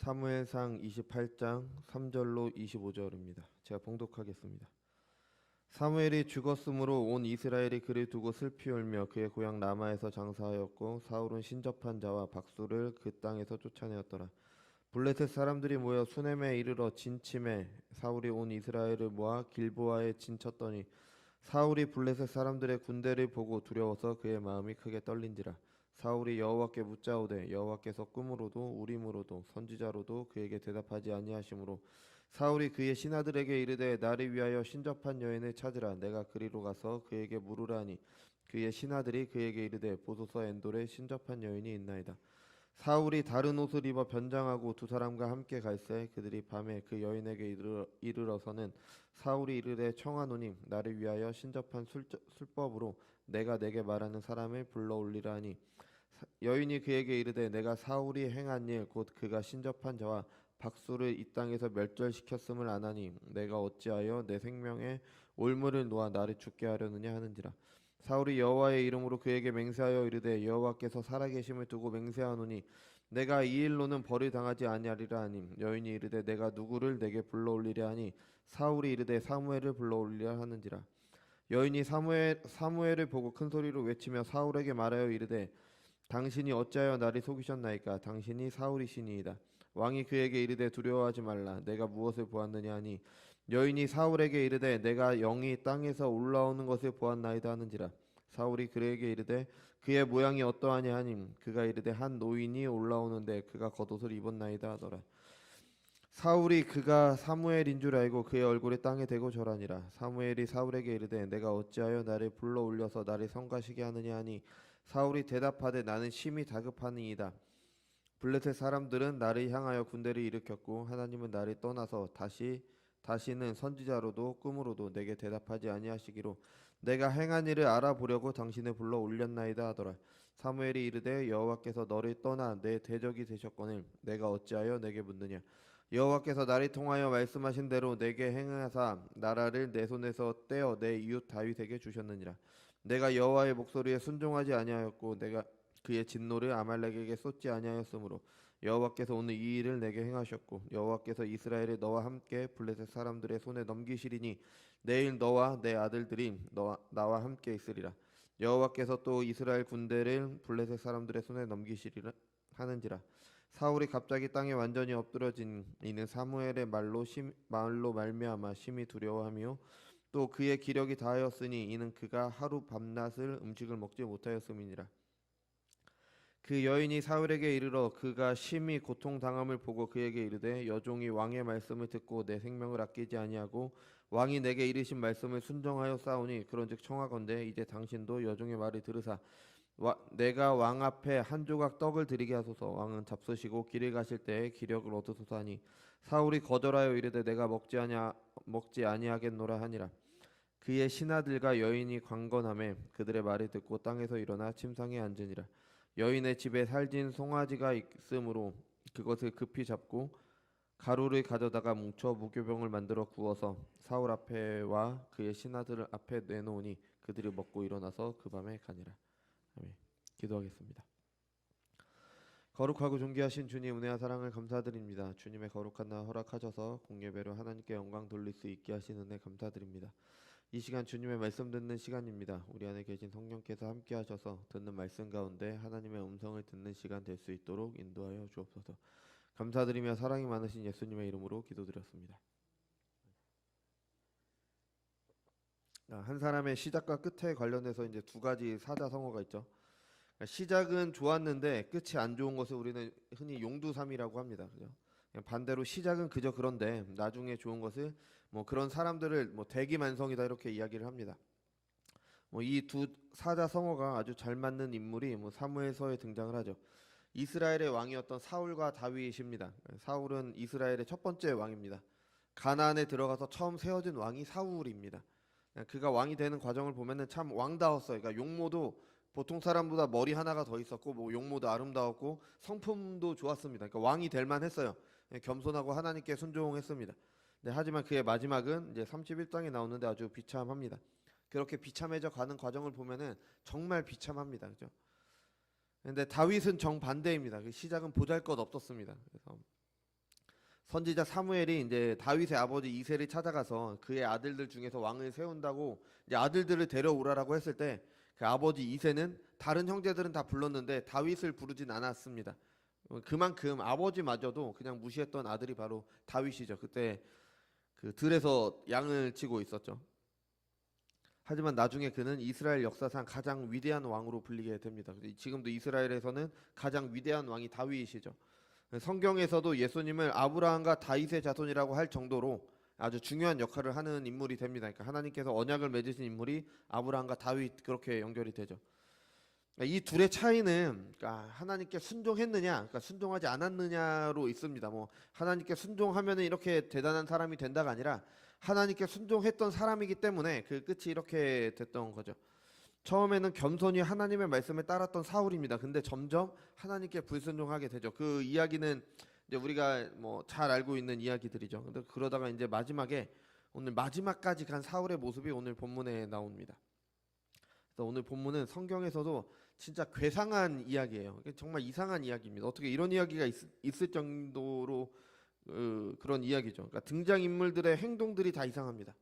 사무엘상 28장 3절로 25절입니다. 제가 봉독하겠습니다. 사무엘이 죽었으므로 온 이스라엘이 그를 두고 슬피 울며 그의 고향 라마에서 장사하였고 사울은 신접한 자와 박수를 그 땅에서 쫓아내었더라. 블레셋 사람들이 모여 수넴에 이르러 진침해 사울이 온 이스라엘을 모아 길보아에 진쳤더니 사울이 블레셋 사람들의 군대를 보고 두려워서 그의 마음이 크게 떨린지라. 사울이 여호와께 묻자오되 여호와께서 꿈으로도 우림으로도 선지자로도 그에게 대답하지 아니하시므로 사울이 그의 신하들에게 이르되 나를 위하여 신접한 여인을 찾으라. 내가 그리로 가서 그에게 물으라니 그의 신하들이 그에게 이르되 보소서 엔돌에 신접한 여인이 있나이다. 사울이 다른 옷을 입어 변장하고 두 사람과 함께 갈새 그들이 밤에 그 여인에게 이르러서는 사울이 이르되 청하노니 나를 위하여 신접한 술법으로 내가 내게 말하는 사람을 불러올리라 하니 여인이 그에게 이르되 내가 사울이 행한 일 곧 그가 신접한 자와 박수를 이 땅에서 멸절시켰음을 아나니 내가 어찌하여 내 생명에 올무를 놓아 나를 죽게 하려느냐 하는지라. 사울이 여호와의 이름으로 그에게 맹세하여 이르되 여호와께서 살아계심을 두고 맹세하노니 내가 이 일로는 벌을 당하지 아니하리라 하니 여인이 이르되 내가 누구를 내게 불러올리랴 하니 사울이 이르되 사무엘을 불러올리라 하는지라. 여인이 사무엘을 보고 큰 소리로 외치며 사울에게 말하여 이르되 당신이 어찌하여 나를 속이셨나이까. 당신이 사울이시니이다. 왕이 그에게 이르되 두려워하지 말라. 내가 무엇을 보았느냐 하니 여인이 사울에게 이르되 내가 영이 땅에서 올라오는 것을 보았나이다 하는지라. 사울이 그에게 이르되 그의 모양이 어떠하냐 하니 그가 이르되 한 노인이 올라오는데 그가 겉옷을 입었나이다 하더라. 사울이 그가 사무엘인 줄 알고 그의 얼굴이 땅에 대고 절하니라. 사무엘이 사울에게 이르되 내가 어찌하여 나를 불러 올려서 나를 성가시게 하느냐 하니 사울이 대답하되 나는 심히 다급하니이다. 블레셋 사람들은 나를 향하여 군대를 일으켰고 하나님은 나를 떠나서 다시는 선지자로도 꿈으로도 내게 대답하지 아니하시기로 내가 행한 일을 알아보려고 당신을 불러 올렸나이다 하더라. 사무엘이 이르되 여호와께서 너를 떠나 내 대적이 되셨거늘 내가 어찌하여 내게 묻느냐. 여호와께서 나를 통하여 말씀하신 대로 내게 행하사 나라를 내 손에서 떼어 내 이웃 다윗에게 주셨느니라. 내가 여호와의 목소리에 순종하지 아니하였고 내가 그의 진노를 아말렉에게 쏟지 아니하였으므로 여호와께서 오늘 이 일을 내게 행하셨고 여호와께서 이스라엘을 너와 함께 블레셋 사람들의 손에 넘기시리니 내일 너와 내 아들들이 나와 함께 있으리라. 여호와께서 또 이스라엘 군대를 블레셋 사람들의 손에 넘기시리라 하는지라. 사울이 갑자기 땅에 완전히 엎드러진 이는 사무엘의 말로 말미암아 심히 두려워하며 또 그의 기력이 다하였으니 이는 그가 하루 밤낮을 음식을 먹지 못하였음이니라. 그 여인이 사울에게 이르러 그가 심히 고통당함을 보고 그에게 이르되 여종이 왕의 말씀을 듣고 내 생명을 아끼지 아니하고 왕이 내게 이르신 말씀을 순종하여 싸우니 그런즉 청하건대 이제 당신도 여종의 말을 들으사 내가 왕 앞에 한 조각 떡을 드리게 하소서. 왕은 잡수시고 길을 가실 때에 기력을 얻으소서 하니 사울이 거절하여 이르되 내가 먹지 아니하겠노라 하니라. 그의 신하들과 여인이 강건하매 그들의 말을 듣고 땅에서 일어나 침상에 앉으니라. 여인의 집에 살진 송아지가 있으므로 그것을 급히 잡고 가루를 가져다가 뭉쳐 무교병을 만들어 구워서 사울 앞에와 그의 신하들 앞에 내놓으니 그들이 먹고 일어나서 그 밤에 가니라. 아멘. 기도하겠습니다. 거룩하고 존귀하신 주님 은혜와 사랑을 감사드립니다. 주님의 거룩한 날 허락하셔서 공예배로 하나님께 영광 돌릴 수 있게 하신 은혜 감사드립니다. 이 시간 주님의 말씀 듣는 시간입니다. 우리 안에 계신 성령께서 함께 하셔서 듣는 말씀 가운데 하나님의 음성을 듣는 시간 될 수 있도록 인도하여 주옵소서. 감사드리며 사랑이 많으신 예수님의 이름으로 기도드렸습니다. 한 사람의 시작과 끝에 관련해서 이제 두 가지 사자성어가 있죠. 시작은 좋았는데 끝이 안 좋은 것을 우리는 흔히 용두삼이라고 합니다. 그죠? 반대로 시작은 그저 그런데 나중에 좋은 것을 그런 사람들을 대기만성이다 이렇게 이야기를 합니다. 이 두 사자성어가 아주 잘 맞는 인물이 사무엘서에 등장을 하죠. 이스라엘의 왕이었던 사울과 다윗입니다. 사울은 이스라엘의 첫 번째 왕입니다. 가나안에 들어가서 처음 세워진 왕이 사울입니다. 그가 왕이 되는 과정을 보면은 참 왕다웠어요. 그러니까 용모도 보통 사람보다 머리 하나가 더 있었고 용모도 아름다웠고 성품도 좋았습니다. 그러니까 왕이 될 만했어요. 겸손하고 하나님께 순종했습니다. 네, 하지만 그의 마지막은 이제 31장에 나오는데 아주 비참합니다. 그렇게 비참해져 가는 과정을 보면은 정말 비참합니다. 그죠? 근데 다윗은 정반대입니다. 그 시작은 보잘것없었습니다. 그래서 선지자 사무엘이 이제 다윗의 아버지 이새를 찾아가서 그의 아들들 중에서 왕을 세운다고 이제 아들들을 데려오라라고 했을 때 그 아버지 이새는 다른 형제들은 다 불렀는데 다윗을 부르진 않았습니다. 그만큼 아버지마저도 그냥 무시했던 아들이 바로 다윗이죠. 그때 그 들에서 양을 치고 있었죠. 하지만 나중에 그는 이스라엘 역사상 가장 위대한 왕으로 불리게 됩니다. 지금도 이스라엘에서는 가장 위대한 왕이 다윗이죠. 성경에서도 예수님을 아브라함과 다윗의 자손이라고 할 정도로 아주 중요한 역할을 하는 인물이 됩니다. 그러니까 하나님께서 언약을 맺으신 인물이 아브라함과 다윗 그렇게 연결이 되죠. 이 둘의 차이는 그러니까 하나님께 순종했느냐, 그러니까 순종하지 않았느냐로 있습니다. 뭐 하나님께 순종하면은 이렇게 대단한 사람이 된다가 아니라 하나님께 순종했던 사람이기 때문에 그 끝이 이렇게 됐던 거죠. 처음에는 겸손히 하나님의 말씀을 따랐던 사울입니다. 근데 점점 하나님께 불순종하게 되죠. 그 이야기는 이제 우리가 뭐 잘 알고 있는 이야기들이죠. 근데 그러다가 이제 마지막에 오늘 마지막까지 간 사울의 모습이 오늘 본문에 나옵니다. 그래서 오늘 본문은 성경에서도 진짜 괴상한 이야기예요. 정말 이상한 이야기입니다. 어떻게 이런 이야기가 있을 정도로 그런 이야기죠. 그러니까 등장인물들의 행동들이 다 이상합니다.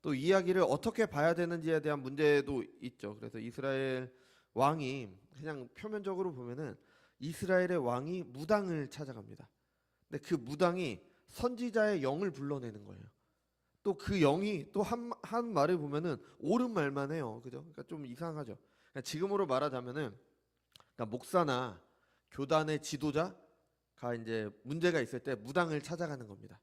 또 이야기를 어떻게 봐야 되는지에 대한 문제도 있죠. 그래서 이스라엘 왕이 그냥 표면적으로 보면은 이스라엘의 왕이 무당을 찾아갑니다. 근데 그 무당이 선지자의 영을 불러내는 거예요. 또 그 영이 또 한 말을 보면은 옳은 말만 해요. 그죠? 그러니까 좀 이상하죠. 그러니까 지금으로 말하자면은 그러니까 목사나 교단의 지도자가 이제 문제가 있을 때 무당을 찾아가는 겁니다.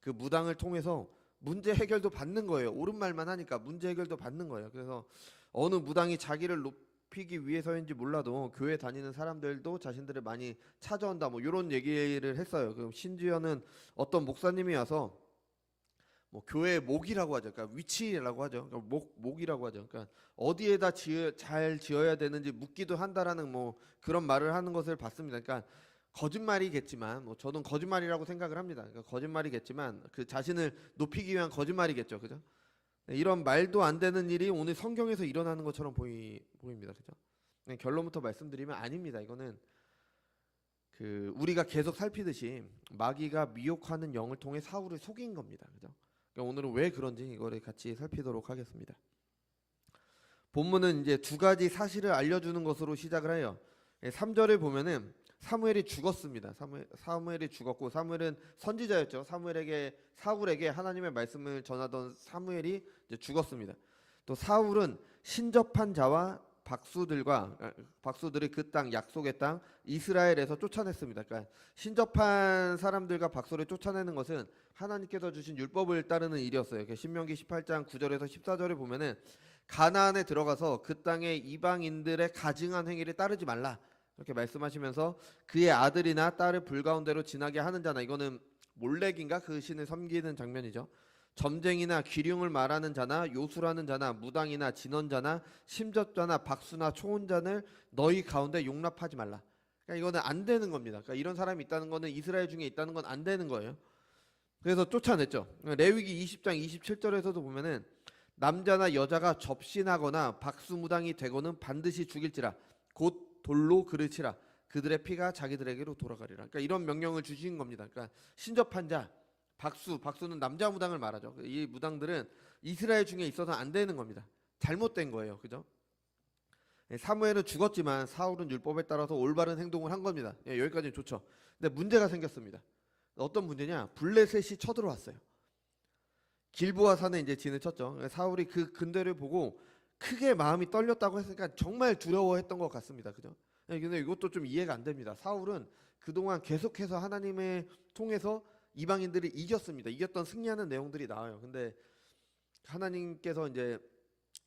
그 무당을 통해서 문제 해결도 받는 거예요. 옳은 말만 하니까 문제 해결도 받는 거예요. 그래서 어느 무당이 자기를 높이기 위해서인지 몰라도 교회 다니는 사람들도 자신들을 많이 찾아온다 뭐 이런 얘기를 했어요. 그럼 심지어는 어떤 목사님이 와서 뭐 교회 목이라고 하죠. 그러니까 위치라고 하죠. 그러니까 목이라고 하죠. 그러니까 어디에다 잘 지어야 되는지 묻기도 한다라는 뭐 그런 말을 하는 것을 봤습니다. 그러니까 거짓말이겠지만 뭐 저는 거짓말이라고 생각을 합니다. 그러니까 거짓말이겠지만 그 자신을 높이기 위한 거짓말이겠죠. 그죠? 이런 말도 안 되는 일이 오늘 성경에서 일어나는 것처럼 보입니다. 그죠? 결론부터 말씀드리면 아닙니다. 이거는 그 우리가 계속 살피듯이 마귀가 미혹하는 영을 통해 사울을 속인 겁니다. 그죠? 그러니까 오늘은 왜 그런지 이거를 같이 살피도록 하겠습니다. 본문은 이제 두 가지 사실을 알려주는 것으로 시작을 해요. 3절을 보면은 사무엘이 죽었습니다. 사무엘이 죽었고 사무엘은 선지자였죠. 사울에게 하나님의 말씀을 전하던 사무엘이 이제 죽었습니다. 또 사울은 신접한 자와 박수들을 그 땅 약속의 땅 이스라엘에서 쫓아냈습니다. 그러니까 신접한 사람들과 박수를 쫓아내는 것은 하나님께서 주신 율법을 따르는 일이었어요. 신명기 18장 9절에서 14절에 보면은 가나안에 들어가서 그 땅의 이방인들의 가증한 행위를 따르지 말라 이렇게 말씀하시면서 그의 아들이나 딸을 불가운데로 지나게 하는 자나 이거는 몰렉인가 그 신을 섬기는 장면이죠. 점쟁이나 기륭을 말하는 자나 요술하는 자나 무당이나 진언자나 심접자나 박수나 초혼자를 너희 가운데 용납하지 말라. 그러니까 이거는 안 되는 겁니다. 그러니까 이런 사람이 있다는 거는 이스라엘 중에 있다는 건 안 되는 거예요. 그래서 쫓아냈죠. 레위기 20장 27절에서도 보면은 남자나 여자가 접신하거나 박수무당이 되고는 반드시 죽일지라 곧 돌로 그를 치라 그들의 피가 자기들에게로 돌아가리라. 그러니까 이런 명령을 주신 겁니다. 그러니까 신접한 자 박수는 남자 무당을 말하죠. 이 무당들은 이스라엘 중에 있어서 안 되는 겁니다. 잘못된 거예요. 그죠? 사무엘은 죽었지만 사울은 율법에 따라서 올바른 행동을 한 겁니다. 여기까지는 좋죠. 근데 문제가 생겼습니다. 어떤 문제냐? 블레셋이 쳐들어왔어요. 길보아 산에 이제 진을 쳤죠. 사울이 그 근대를 보고 크게 마음이 떨렸다고 했으니까 정말 두려워했던 것 같습니다. 그죠? 근데 이것도 좀 이해가 안 됩니다. 사울은 그동안 계속해서 하나님을 통해서 이방인들을 이겼습니다. 이겼던 승리하는 내용들이 나와요. 근데 하나님께서 이제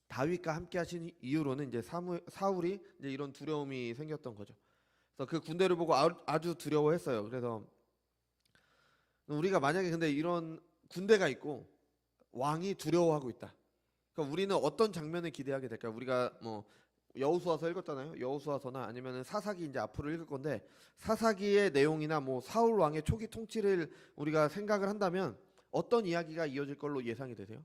다윗과 함께 하신 이후로는 이제 사울이 이제 이런 두려움이 생겼던 거죠. 그래서 그 군대를 보고 아주 두려워했어요. 그래서 우리가 만약에 근데 이런 군대가 있고 왕이 두려워하고 있다. 그러니까 우리는 어떤 장면을 기대하게 될까요? 우리가 뭐 여호수아서 읽었잖아요. 여호수아서나 아니면은 사사기 이제 앞으로 읽을 건데 사사기의 내용이나 뭐 사울 왕의 초기 통치를 우리가 생각을 한다면 어떤 이야기가 이어질 걸로 예상이 되세요?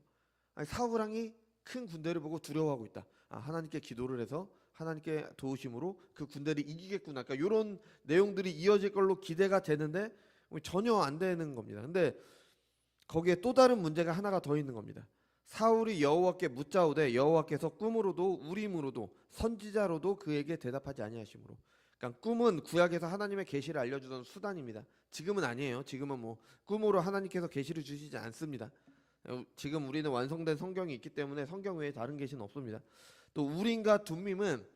아니, 사울 왕이 큰 군대를 보고 두려워하고 있다. 하나님께 기도를 해서 하나님께 도우심으로 그 군대를 이기겠구나. 그러니까 이런 내용들이 이어질 걸로 기대가 되는데 전혀 안 되는 겁니다. 근데 거기에 또 다른 문제가 하나가 더 있는 겁니다. 사울이 여호와께 묻자오되 여호와께서 꿈으로도 우림으로도 선지자로도 그에게 대답하지 아니하시므로. 그러니까 꿈은 구약에서 하나님의 계시를 알려주던 수단입니다. 지금은 아니에요. 지금은 뭐 꿈으로 하나님께서 계시를 주시지 않습니다. 지금 우리는 완성된 성경이 있기 때문에 성경 외에 다른 계시는 없습니다. 또 우림과 둠밈은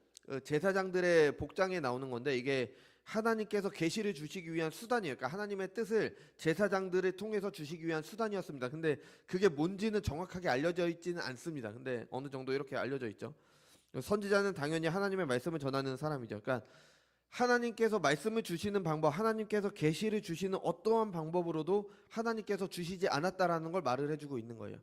제사장들의 복장에 나오는 건데 이게 하나님께서 계시를 주시기 위한 수단이에요. 그러니까 하나님의 뜻을 제사장들을 통해서 주시기 위한 수단이었습니다. 근데 그게 뭔지는 정확하게 알려져 있지는 않습니다. 근데 어느 정도 이렇게 알려져 있죠. 선지자는 당연히 하나님의 말씀을 전하는 사람이죠. 그러니까 하나님께서 말씀을 주시는 방법, 하나님께서 계시를 주시는 어떠한 방법으로도 하나님께서 주시지 않았다라는 걸 말을 해주고 있는 거예요.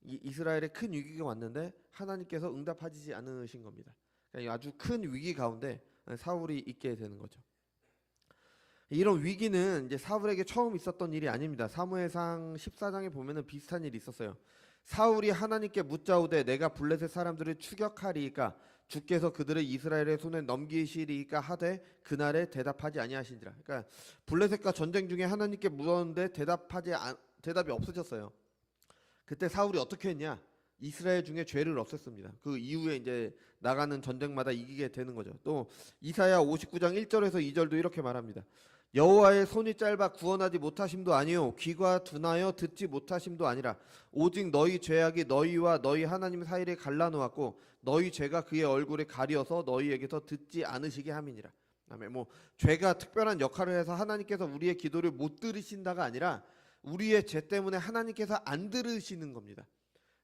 이스라엘에 큰 위기가 왔는데 하나님께서 응답하지 않으신 겁니다. 그러니까 아주 큰 위기 가운데 사울이 있게 되는 거죠. 이런 위기는 이제 사울에게 처음 있었던 일이 아닙니다. 사무엘상 14장에 보면은 비슷한 일이 있었어요. 사울이 하나님께 묻자오되 내가 블레셋 사람들을 추격하리이까 주께서 그들을 이스라엘의 손에 넘기시리이까 하되 그날에 대답하지 아니하시니라. 그러니까 블레셋과 전쟁 중에 하나님께 물었는데 대답이 없어졌어요. 그때 사울이 어떻게 했냐? 이스라엘 중에 죄를 없앴습니다. 그 이후에 이제 나가는 전쟁마다 이기게 되는 거죠. 또 이사야 59장 1절에서 2절도 이렇게 말합니다. 여호와의 손이 짧아 구원하지 못하심도 아니요 귀가 둔하여 듣지 못하심도 아니라 오직 너희 죄악이 너희와 너희 하나님 사이를 갈라놓았고 너희 죄가 그의 얼굴에 가려서 너희에게서 듣지 않으시게 함이니라. 그다음에 뭐 죄가 특별한 역할을 해서 하나님께서 우리의 기도를 못 들으신다가 아니라 우리의 죄 때문에 하나님께서 안 들으시는 겁니다.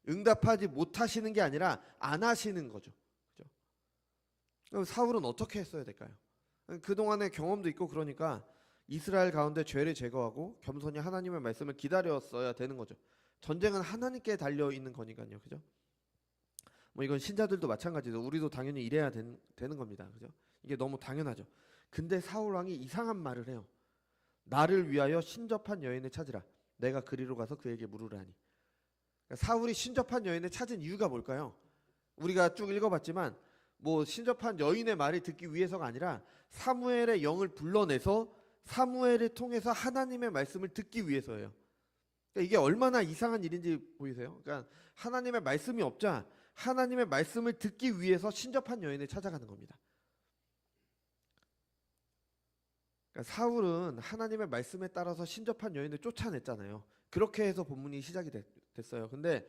응답하지 못하시는 게 아니라 안 하시는 거죠. 그죠? 그럼 사울은 어떻게 했어야 될까요? 그동안의 경험도 있고 그러니까 이스라엘 가운데 죄를 제거하고 겸손히 하나님의 말씀을 기다렸어야 되는 거죠. 전쟁은 하나님께 달려 있는 거니까요. 그죠? 뭐 이건 신자들도 마찬가지죠. 우리도 당연히 이래야 되는 겁니다. 그죠? 이게 너무 당연하죠. 근데 사울 왕이 이상한 말을 해요. 나를 위하여 신접한 여인을 찾으라. 내가 그리로 가서 그에게 물으라니. 그러니까 사울이 신접한 여인을 찾은 이유가 뭘까요? 우리가 쭉 읽어봤지만 뭐 신접한 여인의 말을 듣기 위해서가 아니라 사무엘의 영을 불러내서 사무엘을 통해서 하나님의 말씀을 듣기 위해서예요. 그러니까 이게 얼마나 이상한 일인지 보이세요? 그러니까 하나님의 말씀이 없자 하나님의 말씀을 듣기 위해서 신접한 여인을 찾아가는 겁니다. 그러니까 사울은 하나님의 말씀에 따라서 신접한 여인을 쫓아냈잖아요. 그렇게 해서 본문이 시작이 됐어요. 근데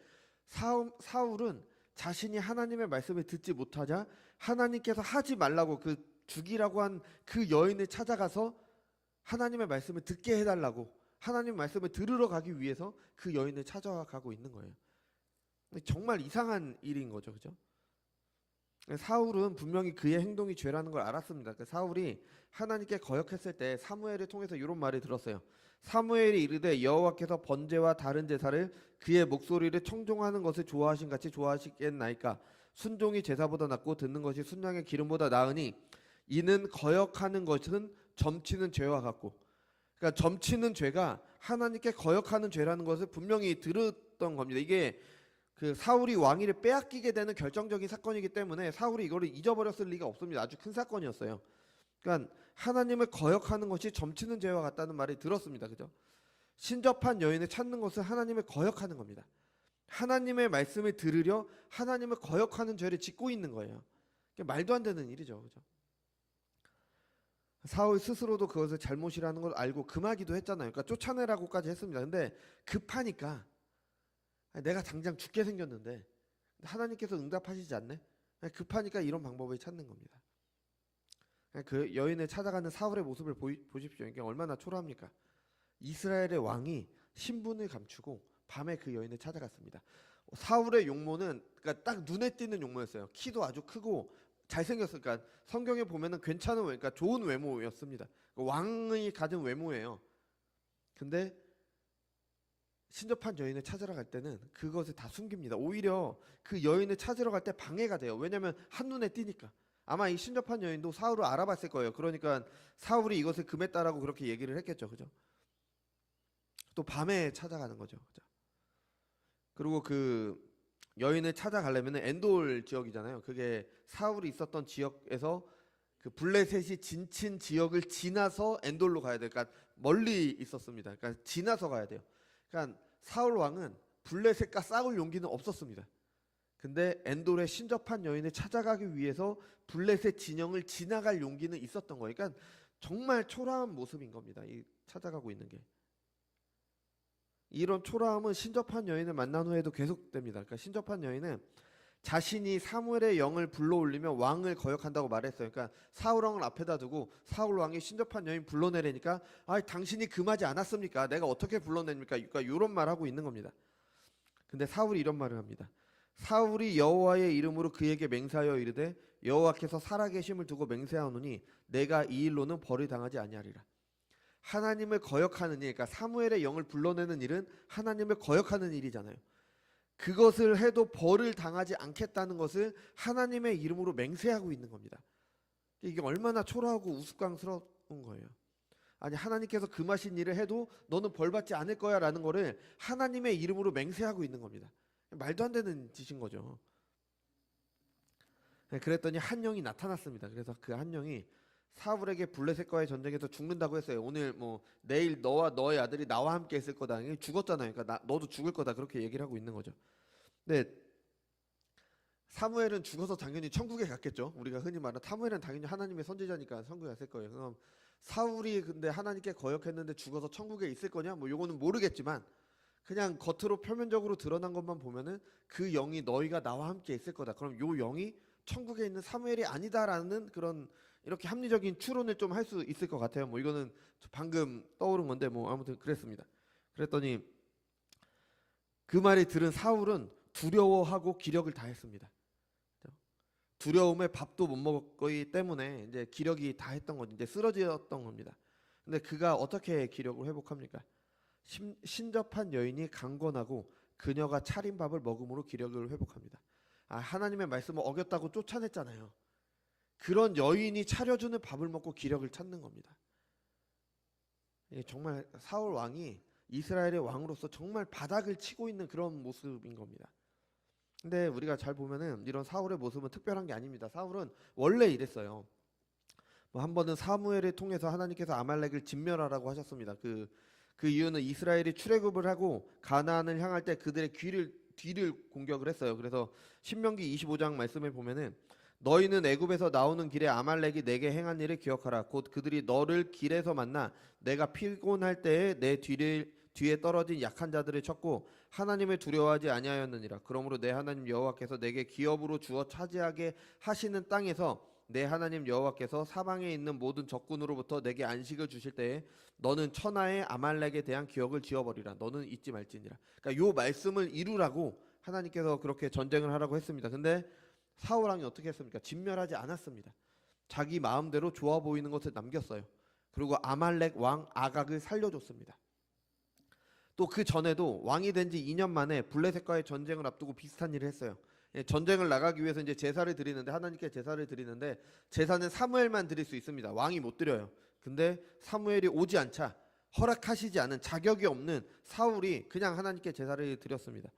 사울은 자신이 하나님의 말씀을 듣지 못하자 하나님께서 하지 말라고 그 죽이라고 한 그 여인을 찾아가서 하나님의 말씀을 듣게 해달라고 하나님의 말씀을 들으러 가기 위해서 그 여인을 찾아가고 있는 거예요. 정말 이상한 일인 거죠. 그죠? 사울은 분명히 그의 행동이 죄라는 걸 알았습니다. 사울이 하나님께 거역했을 때 사무엘을 통해서 이런 말을 들었어요. 사무엘이 이르되 여호와께서 번제와 다른 제사를 그의 목소리를 청종하는 것을 좋아하신 같이 좋아하시겠나이까. 순종이 제사보다 낫고 듣는 것이 순양의 기름보다 나으니 이는 거역하는 것은 점치는 죄와 같고. 그러니까 점치는 죄가 하나님께 거역하는 죄라는 것을 분명히 들었던 겁니다. 이게 그 사울이 왕위를 빼앗기게 되는 결정적인 사건이기 때문에 사울이 이거를 잊어버렸을 리가 없습니다. 아주 큰 사건이었어요. 그러니까 하나님을 거역하는 것이 점치는 죄와 같다는 말을 들었습니다. 그죠? 신접한 여인을 찾는 것은 하나님을 거역하는 겁니다. 하나님의 말씀을 들으려 하나님을 거역하는 죄를 짓고 있는 거예요. 말도 안 되는 일이죠. 그죠? 사울 스스로도 그것을 잘못이라는 걸 알고 금하기도 했잖아요. 그러니까 쫓아내라고까지 했습니다. 근데 급하니까 내가 당장 죽게 생겼는데 하나님께서 응답하시지 않네? 급하니까 이런 방법을 찾는 겁니다. 그 여인을 찾아가는 사울의 모습을 보십시오. 이게 얼마나 초라합니까? 이스라엘의 왕이 신분을 감추고 밤에 그 여인을 찾아갔습니다. 사울의 용모는 그러니까 딱 눈에 띄는 용모였어요. 키도 아주 크고 잘생겼으니까 성경에 보면은 괜찮은 그러니까 좋은 외모였습니다. 왕이 가진 외모예요. 근데 신접한 여인을 찾으러 갈 때는 그것을 다 숨깁니다. 오히려 그 여인을 찾으러 갈 때 방해가 돼요. 왜냐하면 한눈에 띄니까. 아마 이 신접한 여인도 사울을 알아봤을 거예요. 그러니까 사울이 이것을 금했다라고 그렇게 얘기를 했겠죠. 그죠? 또 밤에 찾아가는 거죠. 그죠? 그리고 그 여인을 찾아가려면 엔돌 지역이잖아요. 그게 사울이 있었던 지역에서 그 그 블레셋이 진친 지역을 지나서 엔돌로 가야 돼요. 그러니까 멀리 있었습니다. 그러니까 지나서 가야 돼요. 그러니까 사울 왕은 블레셋과 싸울 용기는 없었습니다. 근데 엔돌의 신접한 여인을 찾아가기 위해서 블레셋 진영을 지나갈 용기는 있었던 거예요. 그러니까 정말 초라한 모습인 겁니다. 이 찾아가고 있는 게. 이런 초라함은 신접한 여인을 만난 후에도 계속됩니다. 그러니까 신접한 여인은 자신이 사무엘의 영을 불러올리며 왕을 거역한다고 말했어요. 그러니까 사울 왕을 앞에다 두고 사울 왕이 신접한 여인 불러내려니까 당신이 금하지 않았습니까? 내가 어떻게 불러냅니까? 그러니까 이런 말 하고 있는 겁니다. 근데 사울이 이런 말을 합니다. 사울이 여호와의 이름으로 그에게 맹세하여 이르되 여호와께서 살아계심을 두고 맹세하노니 내가 이 일로는 벌을 당하지 아니하리라. 하나님을 거역하는 일, 그러니까 사무엘의 영을 불러내는 일은 하나님을 거역하는 일이잖아요. 그것을 해도 벌을 당하지 않겠다는 것을 하나님의 이름으로 맹세하고 있는 겁니다. 이게 얼마나 초라하고 우스꽝스러운 거예요. 아니, 하나님께서 금하신 일을 해도 너는 벌 받지 않을 거야 라는 거를 하나님의 이름으로 맹세하고 있는 겁니다. 말도 안 되는 짓인 거죠. 그랬더니 한 영이 나타났습니다. 그래서 그 한 영이 사울에게 블레셋과의 전쟁에서 죽는다고 했어요. 오늘 내일 너와 너의 아들이 나와 함께 있을 거다. 죽었잖아요. 그러니까 너도 죽을 거다. 그렇게 얘기를 하고 있는 거죠. 근데 사무엘은 죽어서 당연히 천국에 갔겠죠. 우리가 흔히 말하는 사무엘은 당연히 하나님의 선지자니까 천국에 갔을 거예요. 그럼 사울이 근데 하나님께 거역했는데 죽어서 천국에 있을 거냐? 요거는 모르겠지만 그냥 겉으로 표면적으로 드러난 것만 보면은 그 영이 너희가 나와 함께 있을 거다. 그럼 요 영이 천국에 있는 사무엘이 아니다라는 그런 이렇게 합리적인 추론을 좀 할 수 있을 것 같아요. 이거는 방금 떠오른 건데 아무튼 그랬습니다. 그랬더니 그 말이 들은 사울은 두려워하고 기력을 다했습니다. 두려움에 밥도 못 먹었기 때문에 이제 기력이 다했던 거죠. 이제 쓰러졌던 겁니다. 근데 그가 어떻게 기력을 회복합니까? 신접한 여인이 강권하고 그녀가 차린 밥을 먹음으로 기력을 회복합니다. 하나님의 말씀을 어겼다고 쫓아냈잖아요. 그런 여인이 차려주는 밥을 먹고 기력을 찾는 겁니다. 정말 사울 왕이 이스라엘의 왕으로서 정말 바닥을 치고 있는 그런 모습인 겁니다. 근데 우리가 잘 보면은 이런 사울의 모습은 특별한 게 아닙니다. 사울은 원래 이랬어요. 한 번은 사무엘을 통해서 하나님께서 아말렉을 진멸하라고 하셨습니다. 그 이유는 이스라엘이 출애굽을 하고 가나안을 향할 때 그들의 뒤를 공격을 했어요. 그래서 신명기 25장 말씀을 보면은 너희는 애굽에서 나오는 길에 아말렉이 내게 행한 일을 기억하라. 곧 그들이 너를 길에서 만나 내가 피곤할 때에 내 뒤에 떨어진 약한 자들을 쳤고 하나님을 두려워하지 아니하였느니라. 그러므로 내 하나님 여호와께서 내게 기업으로 주어 차지하게 하시는 땅에서 내 하나님 여호와께서 사방에 있는 모든 적군으로부터 내게 안식을 주실 때에 너는 천하의 아말렉에 대한 기억을 지워버리라. 너는 잊지 말지니라. 그러니까 요 말씀을 이루라고 하나님께서 그렇게 전쟁을 하라고 했습니다. 근데 사울 왕이 어떻게 했습니까? 진멸하지 않았습니다. 자기 마음대로 좋아 보이는 것을 남겼어요. 그리고 아말렉 왕 아각을 살려줬습니다. 또 그 전에도 왕이 된 지 2년 만에 블레셋과의 전쟁을 앞두고 비슷한 일을 했어요. 전쟁을 나가기 위해서 이제 제사를 드리는데 하나님께 제사를 드리는데 제사는 사무엘만 드릴 수 있습니다. 왕이 못 드려요. 근데 사무엘이 오지 않자 허락하시지 않은 자격이 없는 사울이 그냥 하나님께 제사를 드렸습니다.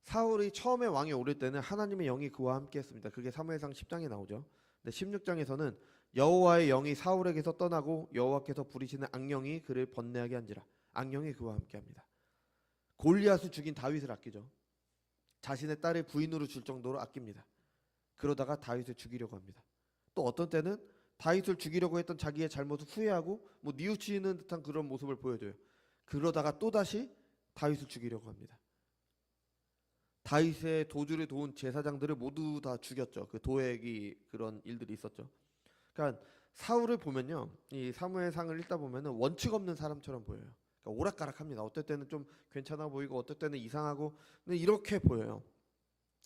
사울이 처음에 왕에 오를 때는 하나님의 영이 그와 함께 했습니다. 그게 사무엘상 10장에 나오죠. 근데 16장에서는 여호와의 영이 사울에게서 떠나고 여호와께서 부리시는 악령이 그를 번뇌하게 한지라. 악령이 그와 함께합니다. 골리앗을 죽인 다윗을 아끼죠. 자신의 딸을 부인으로 줄 정도로 아낍니다. 그러다가 다윗을 죽이려고 합니다. 또 어떤 때는 다윗을 죽이려고 했던 자기의 잘못을 후회하고 뉘우치는 듯한 그런 모습을 보여줘요. 그러다가 또다시 다윗을 죽이려고 합니다. 다윗의 도주를 도운 제사장들을 모두 다 죽였죠. 그 도액이 그런 일들이 있었죠. 그러니까 사울을 보면요, 이 사무엘상을 읽다 보면은 원칙 없는 사람처럼 보여요. 그러니까 오락가락합니다. 어떨 때는 좀 괜찮아 보이고 어떨 때는 이상하고, 근데 이렇게 보여요.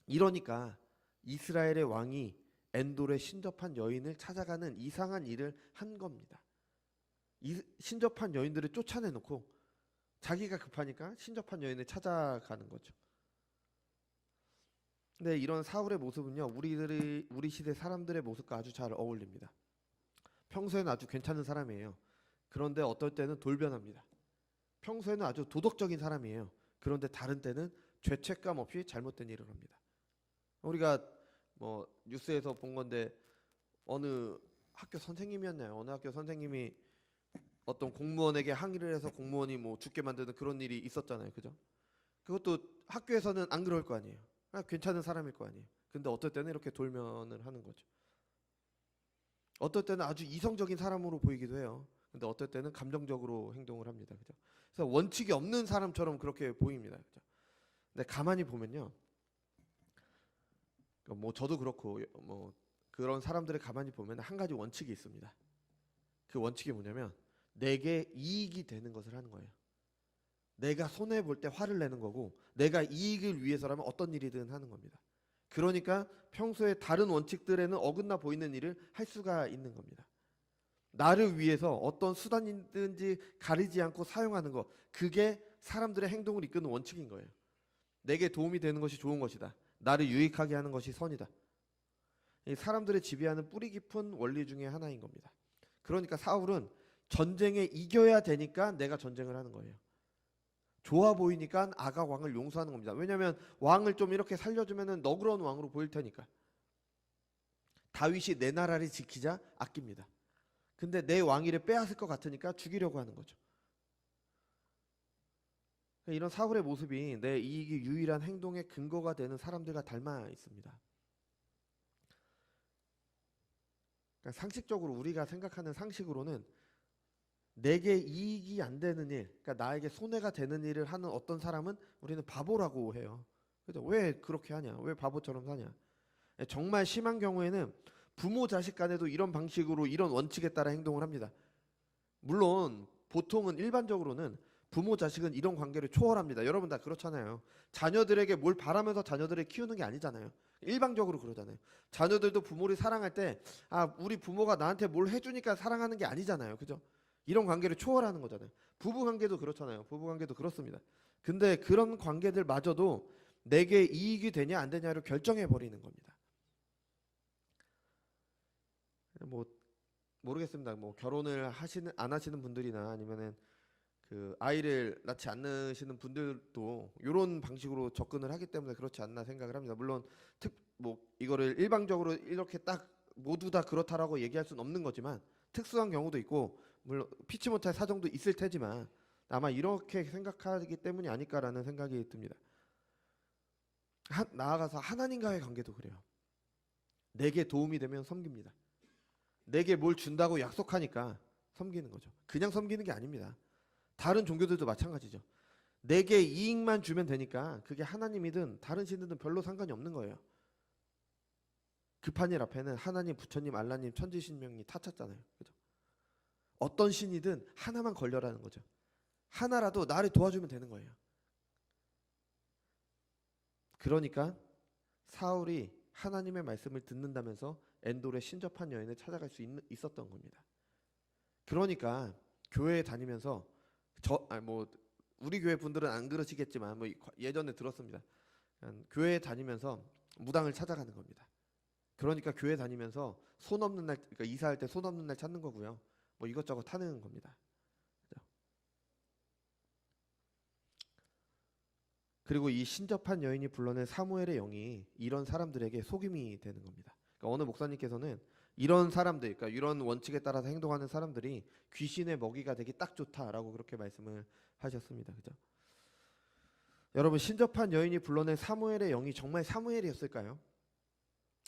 이러니까 이스라엘의 왕이 엔돌의 신접한 여인을 찾아가는 이상한 일을 한 겁니다. 신접한 여인들을 쫓아내놓고 자기가 급하니까 신접한 여인을 찾아가는 거죠. 근데 이런 사울의 모습은요, 우리 시대 사람들의 모습과 아주 잘 어울립니다. 평소에는 아주 괜찮은 사람이에요. 그런데 어떨 때는 돌변합니다. 평소에는 아주 도덕적인 사람이에요. 그런데 다른 때는 죄책감 없이 잘못된 일을 합니다. 우리가 뭐 뉴스에서 본 건데 어느 학교 선생님이었나요? 어느 학교 선생님이 어떤 공무원에게 항의를 해서 공무원이 뭐 죽게 만드는 그런 일이 있었잖아요. 그죠? 그것도 학교에서는 안 그럴 거 아니에요. 그냥 괜찮은 사람일 거 아니에요. 근데 어떨 때는 이렇게 돌면을 하는 거죠. 어떨 때는 아주 이성적인 사람으로 보이기도 해요. 근데 어떨 때는 감정적으로 행동을 합니다. 그죠? 그래서 원칙이 없는 사람처럼 그렇게 보입니다. 그죠? 근데 가만히 보면요. 뭐 저도 그렇고 뭐 그런 사람들을 가만히 보면 한 가지 원칙이 있습니다. 그 원칙이 뭐냐면 내게 이익이 되는 것을 하는 거예요. 내가 손해 볼 때 화를 내는 거고 내가 이익을 위해서라면 어떤 일이든 하는 겁니다. 그러니까 평소에 다른 원칙들에는 어긋나 보이는 일을 할 수가 있는 겁니다. 나를 위해서 어떤 수단이든지 가리지 않고 사용하는 것, 그게 사람들의 행동을 이끄는 원칙인 거예요. 내게 도움이 되는 것이 좋은 것이다. 나를 유익하게 하는 것이 선이다. 이 사람들의 지배하는 뿌리 깊은 원리 중에 하나인 겁니다. 그러니까 사울은 전쟁에 이겨야 되니까 내가 전쟁을 하는 거예요. 좋아 보이니까 아각 왕을 용서하는 겁니다. 왜냐하면 왕을 좀 이렇게 살려주면 너그러운 왕으로 보일 테니까. 다윗이 내 나라를 지키자 아낍니다. 근데 내 왕위를 빼앗을 것 같으니까 죽이려고 하는 거죠. 이런 사울의 모습이 내 이익이 유일한 행동의 근거가 되는 사람들과 닮아 있습니다. 그러니까 상식적으로 우리가 생각하는 상식으로는 내게 이익이 안 되는 일, 그러니까 나에게 손해가 되는 일을 하는 어떤 사람은 우리는 바보라고 해요. 그죠? 왜 그렇게 하냐? 왜 바보처럼 사냐? 정말 심한 경우에는 부모 자식 간에도 이런 방식으로 이런 원칙에 따라 행동을 합니다. 물론 보통은 일반적으로는 부모 자식은 이런 관계를 초월합니다. 여러분 다 그렇잖아요. 자녀들에게 뭘 바라면서 자녀들을 키우는 게 아니잖아요. 일방적으로 그러잖아요. 자녀들도 부모를 사랑할 때 우리 부모가 나한테 뭘 해주니까 사랑하는 게 아니잖아요. 그죠? 이런 관계를 초월하는 거잖아요. 부부 관계도 그렇잖아요. 부부 관계도 그렇습니다. 근데 그런 관계들마저도 내게 이익이 되냐 안 되냐를 결정해 버리는 겁니다. 뭐 모르겠습니다. 뭐 결혼을 안 하시는 분들이나 아니면은 그 아이를 낳지 않으시는 분들도 이런 방식으로 접근을 하기 때문에 그렇지 않나 생각을 합니다. 물론 뭐 이거를 일방적으로 이렇게 딱 모두 다 그렇다라고 얘기할 수는 없는 거지만 특수한 경우도 있고 물론 피치 못할 사정도 있을 테지만 아마 이렇게 생각하기 때문이 아닐까라는 생각이 듭니다. 나아가서 하나님과의 관계도 그래요. 내게 도움이 되면 섬깁니다. 내게 뭘 준다고 약속하니까 섬기는 거죠. 그냥 섬기는 게 아닙니다. 다른 종교들도 마찬가지죠. 내게 이익만 주면 되니까 그게 하나님이든 다른 신이든 별로 상관이 없는 거예요. 급한 일 앞에는 하나님, 부처님, 알라님, 천지신명이 다 찼잖아요. 그죠? 어떤 신이든 하나만 걸려라는 거죠. 하나라도 나를 도와주면 되는 거예요. 그러니까 사울이 하나님의 말씀을 듣는다면서 엔돌의 신접한 여인을 찾아갈 수 있었던 겁니다. 그러니까 교회에 다니면서 뭐 우리 교회 분들은 안 그러시겠지만 뭐 예전에 들었습니다. 교회에 다니면서 무당을 찾아가는 겁니다. 그러니까 교회 다니면서 손 없는 날, 그러니까 이사할 때 손 없는 날 찾는 거고요. 뭐 이것저것 하는 겁니다. 그죠? 그리고 이 신접한 여인이 불러낸 사무엘의 영이 이런 사람들에게 속임이 되는 겁니다. 그러니까 어느 목사님께서는 이런 사람들, 그러니까 이런 원칙에 따라서 행동하는 사람들이 귀신의 먹이가 되기 딱 좋다라고 그렇게 말씀을 하셨습니다. 그죠? 여러분 신접한 여인이 불러낸 사무엘의 영이 정말 사무엘이었을까요?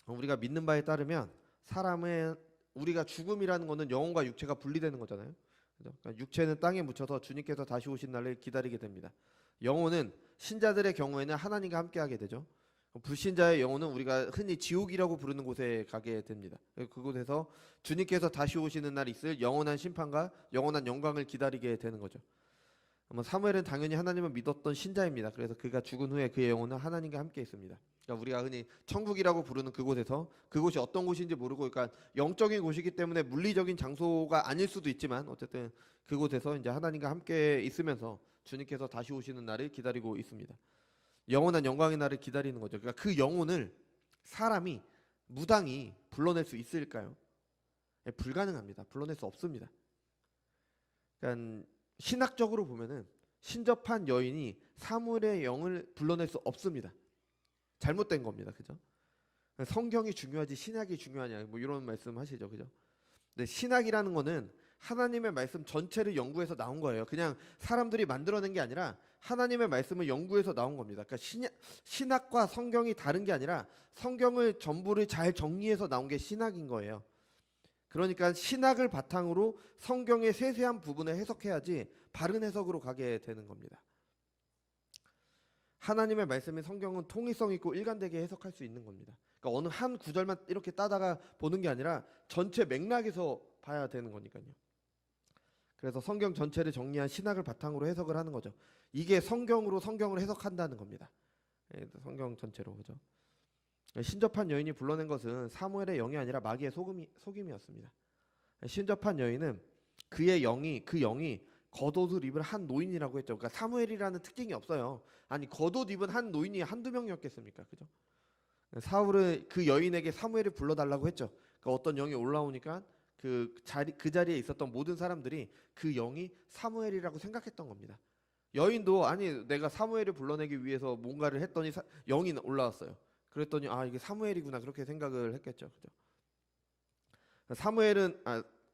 우리가 믿는 바에 따르면 사람의 우리가 죽음이라는 것은 영혼과 육체가 분리되는 거잖아요. 그죠? 그러니까 육체는 땅에 묻혀서 주님께서 다시 오신 날을 기다리게 됩니다. 영혼은 신자들의 경우에는 하나님과 함께하게 되죠. 불신자의 영혼은 우리가 흔히 지옥이라고 부르는 곳에 가게 됩니다. 그곳에서 주님께서 다시 오시는 날 있을 영원한 심판과 영원한 영광을 기다리게 되는 거죠. 사무엘은 당연히 하나님을 믿었던 신자입니다. 그래서 그가 죽은 후에 그의 영혼은 하나님과 함께 있습니다. 그러니까 우리가 흔히 천국이라고 부르는 그곳에서 그곳이 어떤 곳인지 모르고 그러니까 영적인 곳이기 때문에 물리적인 장소가 아닐 수도 있지만 어쨌든 그곳에서 이제 하나님과 함께 있으면서 주님께서 다시 오시는 날을 기다리고 있습니다. 영원한 영광의 날을 기다리는 거죠. 그러니까 그 영혼을 사람이 무당이 불러낼 수 있을까요? 불가능합니다. 불러낼 수 없습니다. 그러니까 신학적으로 보면은 신접한 여인이 사무엘의 영을 불러낼 수 없습니다. 잘못된 겁니다. 그죠? 성경이 중요하지 신약이 중요하냐 뭐 이런 말씀하시죠, 그죠? 근데 신학이라는 거는 하나님의 말씀 전체를 연구해서 나온 거예요. 그냥 사람들이 만들어낸 게 아니라 하나님의 말씀을 연구해서 나온 겁니다. 그러니까 신학과 성경이 다른 게 아니라 성경을 전부를 잘 정리해서 나온 게 신학인 거예요. 그러니까 신학을 바탕으로 성경의 세세한 부분을 해석해야지 바른 해석으로 가게 되는 겁니다. 하나님의 말씀인 성경은 통일성 있고 일관되게 해석할 수 있는 겁니다. 그러니까 어느 한 구절만 이렇게 따다가 보는 게 아니라 전체 맥락에서 봐야 되는 거니까요. 그래서 성경 전체를 정리한 신학을 바탕으로 해석을 하는 거죠. 이게 성경으로 성경을 해석한다는 겁니다. 성경 전체로, 그죠? 신접한 여인이 불러낸 것은 사무엘의 영이 아니라 마귀의 속임이었습니다. 신접한 여인은 그 영이 겉옷을 입은 한 노인이라고 했죠. 그러니까 사무엘이라는 특징이 없어요. 아니 겉옷 입은 한 노인이 한두 명이었겠습니까? 그죠? 사울은 그 여인에게 사무엘을 불러달라고 했죠. 그러니까 어떤 영이 올라오니까 그 자리에 있었던 모든 사람들이 그 영이 사무엘이라고 생각했던 겁니다. 여인도 아니 내가 사무엘을 불러내기 위해서 뭔가를 했더니 영이 올라왔어요. 그랬더니 아 이게 사무엘이구나 그렇게 생각을 했겠죠. 그죠?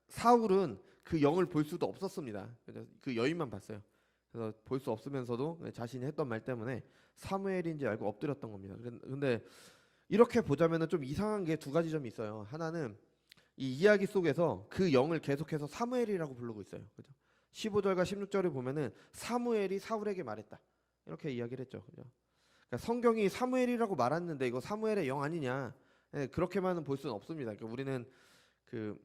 사울은 그 영을 볼 수도 없었습니다. 그 여인만 봤어요. 그래서 볼 수 없으면서도 자신이 했던 말 때문에 사무엘인지 알고 엎드렸던 겁니다. 근데 이렇게 보자면은 좀 이상한 게 두 가지 점이 있어요. 하나는 이 이야기 속에서 그 영을 계속해서 사무엘이라고 부르고 있어요. 그죠? 15절과 16절을 보면은 사무엘이 사울에게 말했다. 이렇게 이야기를 했죠. 그죠? 그러니까 성경이 사무엘이라고 말했는데 이거 사무엘의 영 아니냐? 그렇게만은 볼 수는 없습니다. 그러니까 우리는 그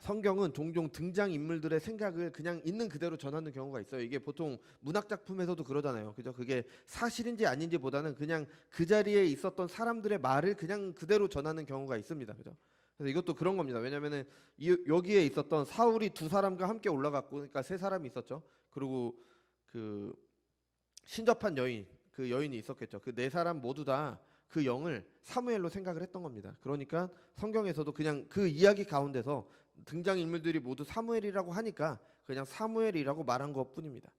성경은 종종 등장 인물들의 생각을 그냥 있는 그대로 전하는 경우가 있어요. 이게 보통 문학 작품에서도 그러잖아요. 그죠? 그게 사실인지 아닌지보다는 그냥 그 자리에 있었던 사람들의 말을 그냥 그대로 전하는 경우가 있습니다. 그죠? 그래서 이것도 그런 겁니다. 왜냐면은 여기에 있었던 사울이 두 사람과 함께 올라갔고, 그러니까 세 사람이 있었죠. 그리고 그 신접한 여인, 그 여인이 있었겠죠. 그 네 사람 모두 다 그 영을 사무엘로 생각을 했던 겁니다. 그러니까 성경에서도 그냥 그 이야기 가운데서 등장 인물들이 모두 사무엘이라고 하니까 그냥 사무엘이라고 말한 것뿐입니다.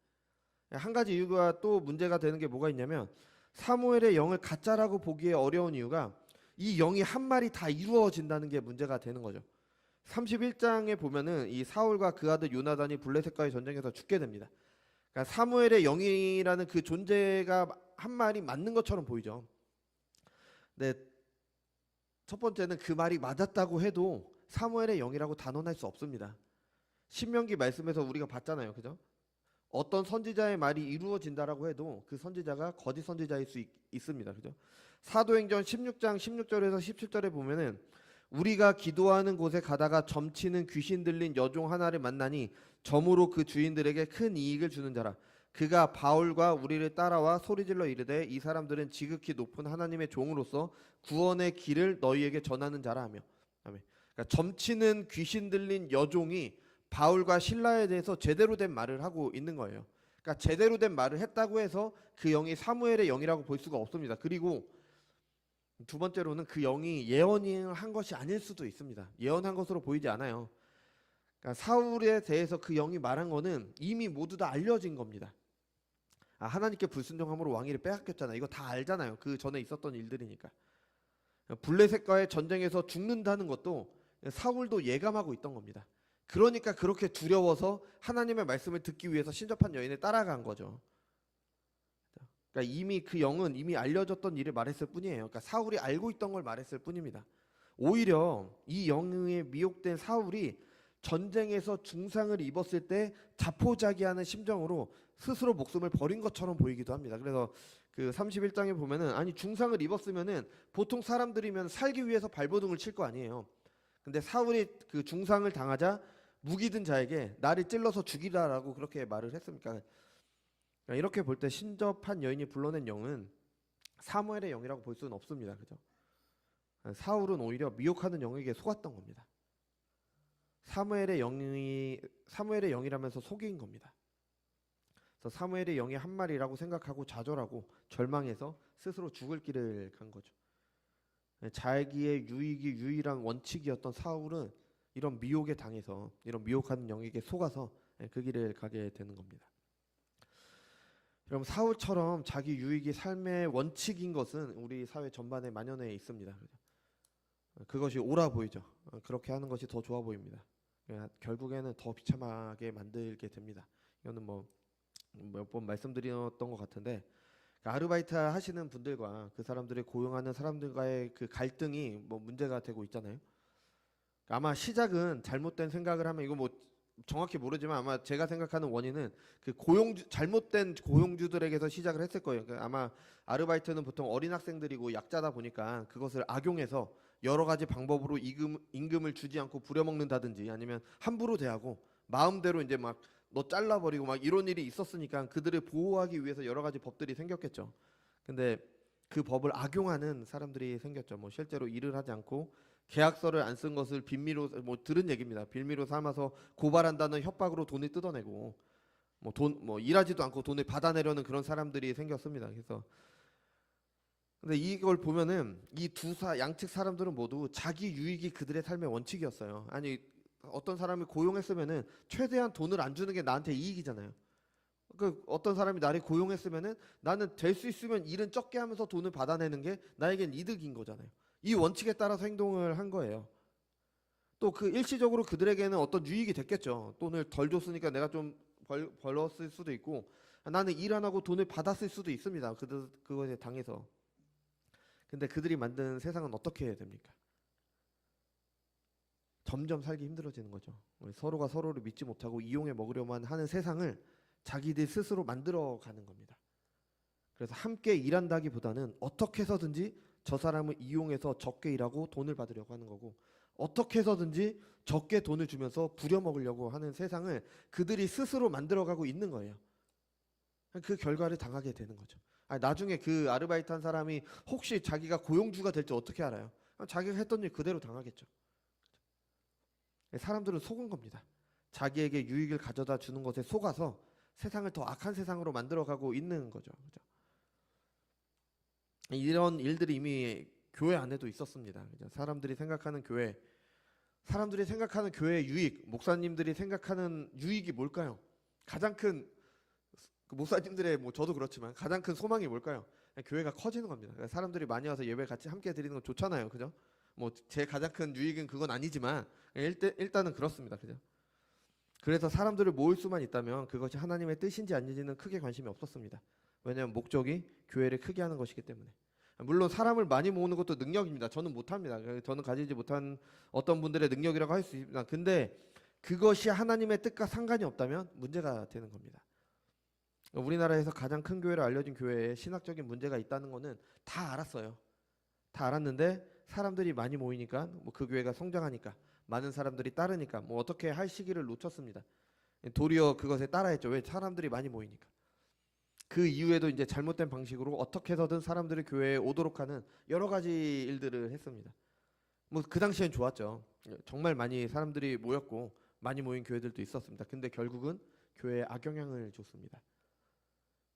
한 가지 이유가 또 문제가 되는 게 뭐가 있냐면 사무엘의 영을 가짜라고 보기에 어려운 이유가 이 영이 한 말이 다 이루어진다는 게 문제가 되는 거죠. 31장에 보면은 이 사울과 그 아들 요나단이 블레셋과의 전쟁에서 죽게 됩니다. 그러니까 사무엘의 영이라는 그 존재가 한 말이 맞는 것처럼 보이죠. 네, 첫 번째는 그 말이 맞았다고 해도 사무엘의 영이라고 단언할 수 없습니다. 신명기 말씀에서 우리가 봤잖아요. 그죠? 어떤 선지자의 말이 이루어진다라고 해도 그 선지자가 거짓 선지자일 수 있습니다. 그죠? 사도행전 16장 16절에서 17절에 보면은 우리가 기도하는 곳에 가다가 점치는 귀신 들린 여종 하나를 만나니 점으로 그 주인들에게 큰 이익을 주는 자라. 그가 바울과 우리를 따라와 소리질러 이르되 이 사람들은 지극히 높은 하나님의 종으로서 구원의 길을 너희에게 전하는 자라 하며. 아멘. 그러니까 점치는 귀신 들린 여종이 바울과 신라에 대해서 제대로 된 말을 하고 있는 거예요. 그러니까 제대로 된 말을 했다고 해서 그 영이 사무엘의 영이라고 볼 수가 없습니다. 그리고 두 번째로는 그 영이 예언한 것이 아닐 수도 있습니다. 예언한 것으로 보이지 않아요. 그러니까 사울에 대해서 그 영이 말한 거는 이미 모두 다 알려진 겁니다. 하나님께 불순종함으로 왕위를 빼앗겼잖아. 이거 다 알잖아요. 그 전에 있었던 일들이니까. 블레셋과의 전쟁에서 죽는다는 것도 사울도 예감하고 있던 겁니다. 그러니까 그렇게 두려워서 하나님의 말씀을 듣기 위해서 신접한 여인을 따라간 거죠. 그러니까 이미 그 영은 이미 알려졌던 일을 말했을 뿐이에요. 그러니까 사울이 알고 있던 걸 말했을 뿐입니다. 오히려 이 영에 미혹된 사울이 전쟁에서 중상을 입었을 때 자포자기하는 심정으로 스스로 목숨을 버린 것처럼 보이기도 합니다. 그래서 그 31장에 보면은 아니 중상을 입었으면은 보통 사람들이면 살기 위해서 발버둥을 칠 거 아니에요. 근데 사울이 그 중상을 당하자 무기 든 자에게 나를 찔러서 죽이라라고 그렇게 말을 했습니까? 이렇게 볼 때 신접한 여인이 불러낸 영은 사무엘의 영이라고 볼 수는 없습니다. 그죠? 사울은 오히려 미혹하는 영에게 속았던 겁니다. 사무엘의 영이라면서 속인 겁니다. 그래서 사무엘의 영이 한 말이라고 생각하고 좌절하고 절망해서 스스로 죽을 길을 간 거죠. 자기의 유익이 유일한 원칙이었던 사울은 이런 미혹에 당해서 이런 미혹하는 영에게 속아서 그 길을 가게 되는 겁니다. 여러분 사울처럼 자기 유익이 삶의 원칙인 것은 우리 사회 전반에 만연해 있습니다. 그것이 옳아 보이죠. 그렇게 하는 것이 더 좋아 보입니다. 결국에는 더 비참하게 만들게 됩니다. 이거는 뭐 몇 번 말씀드렸던 것 같은데, 그 아르바이트 하시는 분들과 그 사람들이 고용하는 사람들과의 그 갈등이 뭐 문제가 되고 있잖아요. 아마 시작은 잘못된 생각을 하면, 이거 뭐 정확히 모르지만 아마 제가 생각하는 원인은 그 고용주, 잘못된 고용주들에게서 시작을 했을 거예요. 그러니까 아마 아르바이트는 보통 어린 학생들이고 약자다 보니까 그것을 악용해서 여러 가지 방법으로 임금을 주지 않고 부려먹는다든지, 아니면 함부로 대하고 마음대로 이제 막 너 잘라버리고 막 이런 일이 있었으니까 그들을 보호하기 위해서 여러 가지 법들이 생겼겠죠. 근데 그 법을 악용하는 사람들이 생겼죠. 뭐 실제로 일을 하지 않고 계약서를 안 쓴 것을 빌미로, 뭐 들은 얘기입니다. 빌미로 삼아서 고발한다는 협박으로 돈을 뜯어내고, 뭐 일하지도 않고 돈을 받아내려는 그런 사람들이 생겼습니다. 그래서 근데 이걸 보면은 이 양측 사람들은 모두 자기 유익이 그들의 삶의 원칙이었어요. 아니, 어떤 사람을 고용했으면은 최대한 돈을 안 주는 게 나한테 이익이잖아요. 그 어떤 사람이 나를 고용했으면은 나는 될 수 있으면 일은 적게 하면서 돈을 받아내는 게 나에겐 이득인 거잖아요. 이 원칙에 따라서 행동을 한 거예요. 또 그 일시적으로 그들에게는 어떤 유익이 됐겠죠. 돈을 덜 줬으니까 내가 좀 벌었을 수도 있고, 나는 일 안 하고 돈을 받았을 수도 있습니다. 그것에 당해서. 근데 그들이 만든 세상은 어떻게 해야 됩니까? 점점 살기 힘들어지는 거죠. 서로가 서로를 믿지 못하고 이용해 먹으려만 하는 세상을 자기들 스스로 만들어가는 겁니다. 그래서 함께 일한다기보다는 어떻게 해서든지 저 사람을 이용해서 적게 일하고 돈을 받으려고 하는 거고, 어떻게 해서든지 적게 돈을 주면서 부려먹으려고 하는 세상을 그들이 스스로 만들어가고 있는 거예요. 그 결과를 당하게 되는 거죠. 나중에 그 아르바이트 한 사람이 혹시 자기가 고용주가 될지 어떻게 알아요? 자기가 했던 일 그대로 당하겠죠. 사람들은 속은 겁니다. 자기에게 유익을 가져다 주는 것에 속아서 세상을 더 악한 세상으로 만들어가고 있는 거죠. 그죠? 이런 일들이 이미 교회 안에도 있었습니다. 그죠? 사람들이 생각하는 교회의 유익, 목사님들이 생각하는 유익이 뭘까요? 가장 큰, 그 목사님들의, 뭐 저도 그렇지만 가장 큰 소망이 뭘까요? 교회가 커지는 겁니다. 사람들이 많이 와서 예배 같이 함께 드리는 건 좋잖아요. 그죠? 뭐 제 가장 큰 유익은 그건 아니지만 일단은 그렇습니다. 그죠? 그래서 사람들을 모을 수만 있다면 그것이 하나님의 뜻인지 아닌지는 크게 관심이 없었습니다. 왜냐하면 목적이 교회를 크게 하는 것이기 때문에. 물론 사람을 많이 모으는 것도 능력입니다. 저는 못합니다. 저는 가지지 못한 어떤 분들의 능력이라고 할 수 있습니다. 근데 그것이 하나님의 뜻과 상관이 없다면 문제가 되는 겁니다. 우리나라에서 가장 큰 교회로 알려진 교회에 신학적인 문제가 있다는 것은 다 알았어요. 다 알았는데 사람들이 많이 모이니까, 뭐 그 교회가 성장하니까, 많은 사람들이 따르니까 뭐 어떻게 할 시기를 놓쳤습니다. 도리어 그것에 따라했죠. 왜? 사람들이 많이 모이니까. 그 이후에도 이제 잘못된 방식으로 어떻게 해서든 사람들이 교회에 오도록 하는 여러 가지 일들을 했습니다. 뭐 그 당시엔 좋았죠. 정말 많이 사람들이 모였고 많이 모인 교회들도 있었습니다. 근데 결국은 교회에 악영향을 줬습니다.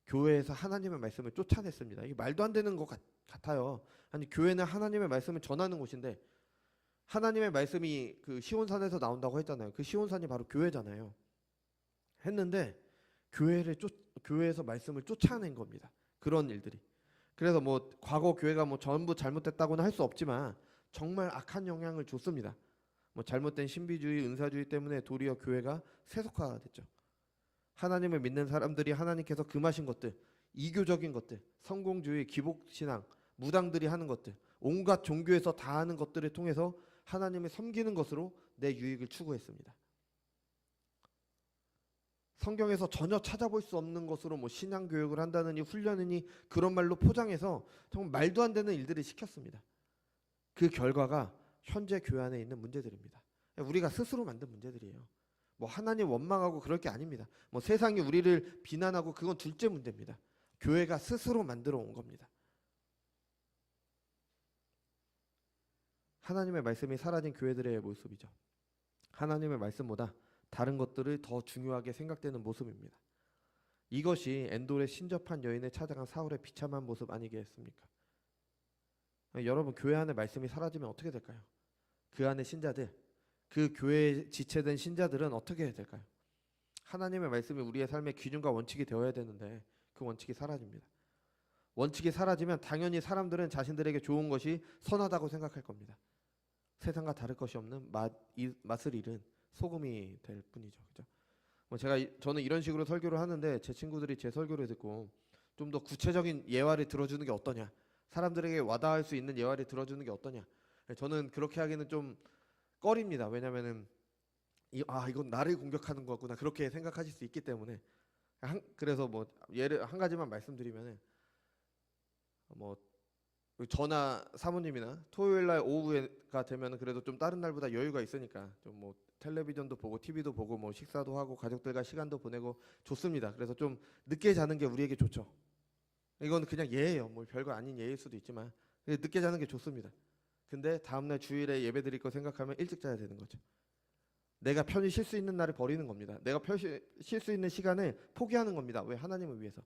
교회에서 하나님의 말씀을 쫓아냈습니다. 이게 말도 안 되는 것 같아요. 아니, 교회는 하나님의 말씀을 전하는 곳인데, 하나님의 말씀이 그 시온산에서 나온다고 했잖아요. 그 시온산이 바로 교회잖아요. 했는데 교회에서 말씀을 쫓아낸 겁니다. 그런 일들이. 그래서 뭐 과거 교회가 뭐 전부 잘못됐다고는 할 수 없지만 정말 악한 영향을 줬습니다. 뭐 잘못된 신비주의, 은사주의 때문에 도리어 교회가 세속화됐죠. 하나님을 믿는 사람들이 하나님께서 금하신 것들, 이교적인 것들, 성공주의, 기복신앙, 무당들이 하는 것들, 온갖 종교에서 다 하는 것들을 통해서 하나님을 섬기는 것으로 내 유익을 추구했습니다. 성경에서 전혀 찾아볼 수 없는 것으로 뭐 신앙 교육을 한다느니 훈련이니 그런 말로 포장해서 정말 말도 안 되는 일들을 시켰습니다. 그 결과가 현재 교회 안에 있는 문제들입니다. 우리가 스스로 만든 문제들이에요. 뭐 하나님 원망하고 그럴 게 아닙니다. 뭐 세상이 우리를 비난하고 그건 둘째 문제입니다. 교회가 스스로 만들어 온 겁니다. 하나님의 말씀이 사라진 교회들의 모습이죠. 하나님의 말씀보다 다른 것들을 더 중요하게 생각되는 모습입니다. 이것이 엔돌의 신접한 여인을 찾아간 사울의 비참한 모습 아니겠습니까? 여러분, 교회 안에 말씀이 사라지면 어떻게 될까요? 그 안에 신자들, 그 교회에 지체된 신자들은 어떻게 해야 될까요? 하나님의 말씀이 우리의 삶의 기준과 원칙이 되어야 되는데 그 원칙이 사라집니다. 원칙이 사라지면 당연히 사람들은 자신들에게 좋은 것이 선하다고 생각할 겁니다. 세상과 다를 것이 없는 맛을 잃은 소금이 될 뿐이죠. 그죠? 뭐 저는 이런 식으로 설교를 하는데 제 친구들이 제 설교를 듣고 좀 더 구체적인 예화를 들어주는 게 어떠냐, 사람들에게 와닿을 수 있는 예화를 들어주는 게 어떠냐. 저는 그렇게 하기는 좀 꺼립니다. 왜냐면은 이건 나를 공격하는 거구나 그렇게 생각하실 수 있기 때문에. 그래서 뭐 예를 한 가지만 말씀드리면은 뭐 저나 사모님이나 토요일 날 오후가 되면 그래도 좀 다른 날보다 여유가 있으니까 좀 뭐 텔레비전도 보고 TV도 보고 뭐 식사도 하고 가족들과 시간도 보내고 좋습니다. 그래서 좀 늦게 자는 게 우리에게 좋죠. 이건 그냥 예예요. 뭐 별거 아닌 예일 수도 있지만 늦게 자는 게 좋습니다. 근데 다음날 주일에 예배 드릴 거 생각하면 일찍 자야 되는 거죠. 내가 편히 쉴 수 있는 날을 버리는 겁니다. 내가 편히 쉴 수 있는 시간을 포기하는 겁니다. 왜? 하나님을 위해서.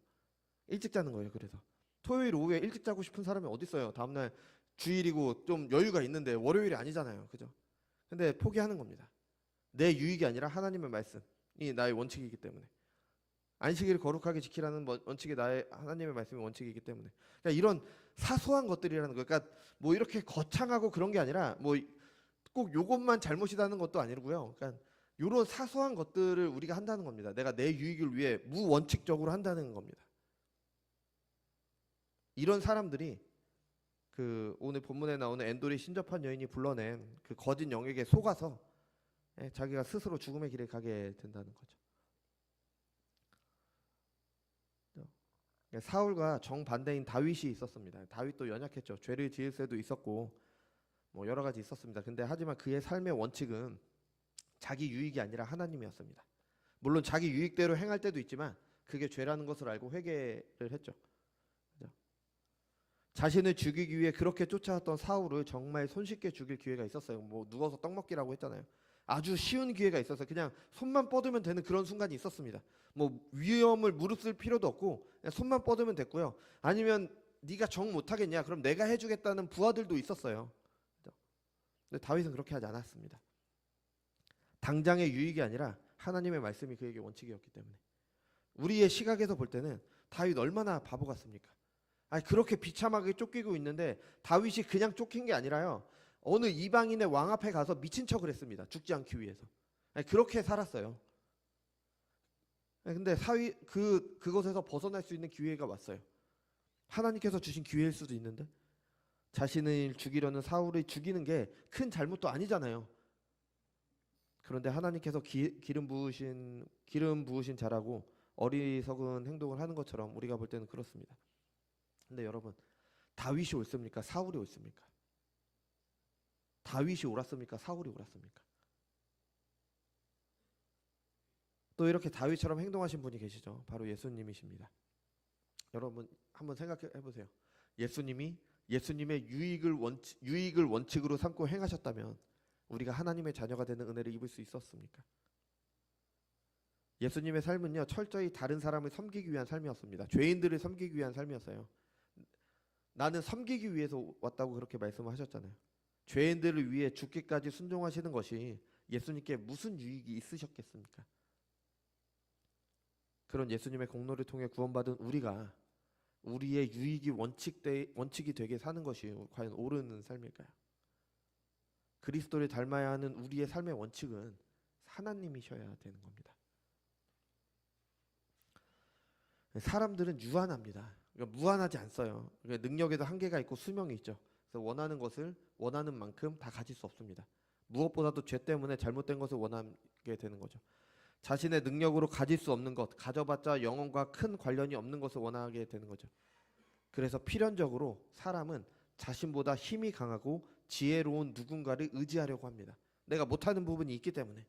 일찍 자는 거예요. 그래서 토요일 오후에 일찍 자고 싶은 사람이 어디 있어요? 다음날 주일이고 좀 여유가 있는데 월요일이 아니잖아요. 그죠? 근데 포기하는 겁니다. 내 유익이 아니라 하나님의 말씀이 나의 원칙이기 때문에. 안식일을 거룩하게 지키라는 원칙이 나의 하나님의 말씀이 원칙이기 때문에. 그러니까 이런 사소한 것들이라는 거. 그러니까 뭐 이렇게 거창하고 그런 게 아니라 뭐 꼭 요것만 잘못이라는 것도 아니고요. 그러니까 이런 사소한 것들을 우리가 한다는 겁니다. 내가 내 유익을 위해 무원칙적으로 한다는 겁니다. 이런 사람들이 그 오늘 본문에 나오는 엔돌이 신접한 여인이 불러낸 그 거짓 영에게 속아서 자기가 스스로 죽음의 길을 가게 된다는 거죠. 사울과 정반대인 다윗이 있었습니다. 다윗도 연약했죠. 죄를 지을 새도 있었고 뭐 여러 가지 있었습니다. 근데 하지만 그의 삶의 원칙은 자기 유익이 아니라 하나님이었습니다. 물론 자기 유익대로 행할 때도 있지만 그게 죄라는 것을 알고 회개를 했죠. 그죠? 자신을 죽이기 위해 그렇게 쫓아왔던 사울을 정말 손쉽게 죽일 기회가 있었어요. 뭐 누워서 떡 먹기라고 했잖아요. 아주 쉬운 기회가 있어서 그냥 손만 뻗으면 되는 그런 순간이 있었습니다. 뭐 위험을 무릅쓸 필요도 없고 그냥 손만 뻗으면 됐고요. 아니면 네가 정 못하겠냐? 그럼 내가 해주겠다는 부하들도 있었어요. 근데 다윗은 그렇게 하지 않았습니다. 당장의 유익이 아니라 하나님의 말씀이 그에게 원칙이었기 때문에. 우리의 시각에서 볼 때는 다윗 얼마나 바보 같습니까? 아니 그렇게 비참하게 쫓기고 있는데 다윗이 그냥 쫓긴 게 아니라요. 어느 이방인의 왕 앞에 가서 미친 척을 했습니다. 죽지 않기 위해서. 아니 그렇게 살았어요. 근데 그것에서 벗어날 수 있는 기회가 왔어요. 하나님께서 주신 기회일 수도 있는데 자신을 죽이려는 사울을 죽이는 게 큰 잘못도 아니잖아요. 그런데 하나님께서 기름 부으신 자라고 어리석은 행동을 하는 것처럼 우리가 볼 때는 그렇습니다. 근데 여러분, 다윗이 옳습니까? 사울이 옳습니까? 다윗이 옳았습니까? 사울이 옳았습니까? 또 이렇게 다윗처럼 행동하신 분이 계시죠. 바로 예수님이십니다. 여러분 한번 생각해 보세요. 예수님의 유익을 원칙으로 삼고 행하셨다면 우리가 하나님의 자녀가 되는 은혜를 입을 수 있었습니까? 예수님의 삶은요 철저히 다른 사람을 섬기기 위한 삶이었습니다. 죄인들을 섬기기 위한 삶이었어요. 나는 섬기기 위해서 왔다고 그렇게 말씀을 하셨잖아요. 죄인들을 위해 죽기까지 순종하시는 것이 예수님께 무슨 유익이 있으셨겠습니까? 그런 예수님의 공로를 통해 구원받은 우리가 우리의 유익이 원칙이 되게 사는 것이 과연 옳은 삶일까요? 그리스도를 닮아야 하는 우리의 삶의 원칙은 하나님이셔야 되는 겁니다. 사람들은 유한합니다. 그러니까 무한하지 않어요. 그러니까 능력에도 한계가 있고 수명이 있죠. 그래서 원하는 것을 원하는 만큼 다 가질 수 없습니다. 무엇보다도 죄 때문에 잘못된 것을 원하게 되는 거죠. 자신의 능력으로 가질 수 없는 것, 가져봤자 영혼과 큰 관련이 없는 것을 원하게 되는 거죠. 그래서 필연적으로 사람은 자신보다 힘이 강하고 지혜로운 누군가를 의지하려고 합니다. 내가 못하는 부분이 있기 때문에.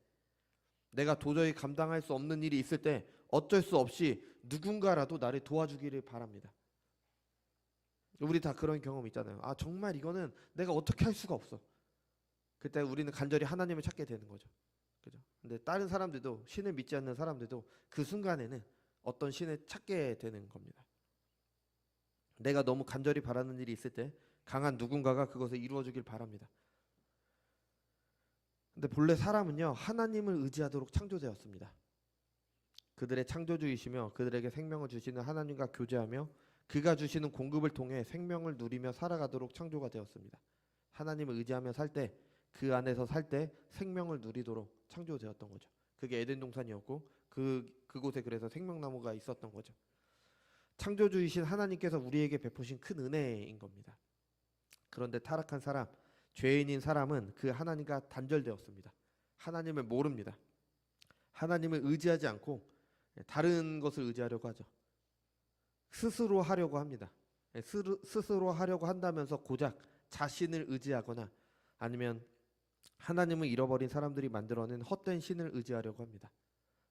내가 도저히 감당할 수 없는 일이 있을 때 어쩔 수 없이 누군가라도 나를 도와주기를 바랍니다. 우리 다 그런 경험 있잖아요. 아 정말 이거는 내가 어떻게 할 수가 없어. 그때 우리는 간절히 하나님을 찾게 되는 거죠. 그죠? 근데 다른 사람들도 신을 믿지 않는 사람들도 그 순간에는 어떤 신을 찾게 되는 겁니다. 내가 너무 간절히 바라는 일이 있을 때 강한 누군가가 그것을 이루어주길 바랍니다. 근데 본래 사람은요 하나님을 의지하도록 창조되었습니다. 그들의 창조주이시며 그들에게 생명을 주시는 하나님과 교제하며 그가 주시는 공급을 통해 생명을 누리며 살아가도록 창조가 되었습니다. 하나님을 의지하며 살 때 그 안에서 살 때 생명을 누리도록 창조되었던 거죠. 그게 에덴 동산이었고 그곳에 그래서 생명나무가 있었던 거죠. 창조주이신 하나님께서 우리에게 베푸신 큰 은혜인 겁니다. 그런데 타락한 사람, 죄인인 사람은 그 하나님과 단절되었습니다. 하나님을 모릅니다. 하나님을 의지하지 않고 다른 것을 의지하려고 하죠. 스스로 하려고 합니다. 스스로 하려고 한다면서 고작 자신을 의지하거나 아니면 하나님을 잃어버린 사람들이 만들어낸 헛된 신을 의지하려고 합니다.